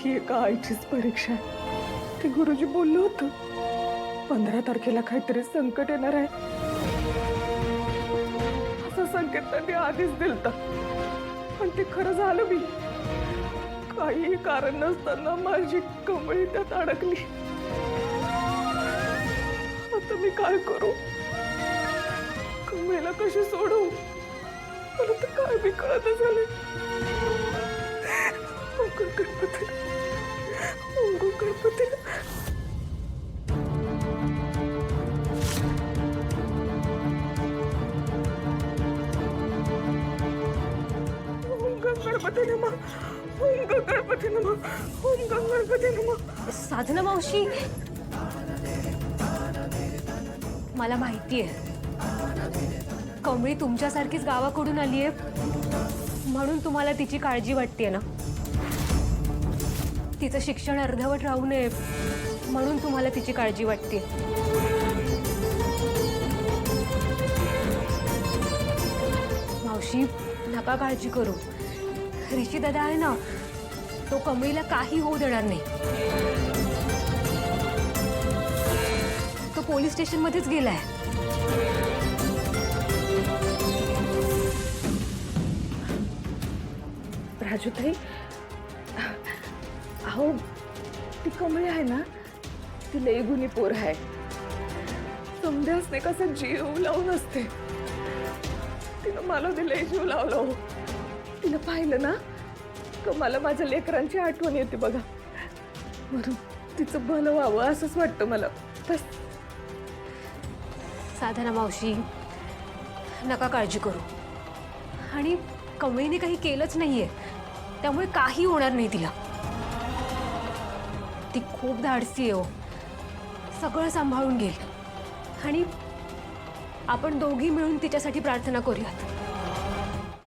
ही एका आईचीच परीक्षा आहे. ते गुरुजी बोललो होतं 15 तारखेला काहीतरी संकट येणार आहे असं संकेत त्यांनी आधीच दिलता. पण ते खरं झालं बी. काही कारण नसताना माझी कमळी त्यात अडकली. आता मी काय करू? कमळीला कशी सोडू? मला तर काय बी कळत झालं. गणपती गणपती गणपती नमः. ओम गणपती नमः. ओम गणपती नमः. साधना मावशी, मला माहिती आहे कमळी तुमच्यासारखीच गावाकडून आली आहे म्हणून तुम्हाला तिची काळजी वाटते ना. तिचं शिक्षण अर्धवट राहू नये म्हणून तुम्हाला तिची काळजी वाटते. मावशी नका काळजी करू. ऋषी दादा आहे ना, तो कमळीला काही होऊ देणार नाही. तो पोलीस स्टेशन मध्येच गेलाय. राजूताई, अहो ती कमळी आहे ना, ती लई गुणी पोर आहे. समजासने कसं जीव लावून असते. तिनं मला दिले जीव लावला हो. तिला पाहिलं ना का मला माझ्या लेकरांची आठवण येते बघा. म्हणून तिचं भलं व्हावं असंच वाटतं मला. बस. साधना मावशी नका काळजी करू. आणि कमळीने काही केलंच नाहीये त्यामुळे काही होणार नाही तिला. ती खूप धाडसी आहे हो. सगळं सांभाळून घेईल. आणि आपण दोघी मिळून तिच्यासाठी प्रार्थना करूयात.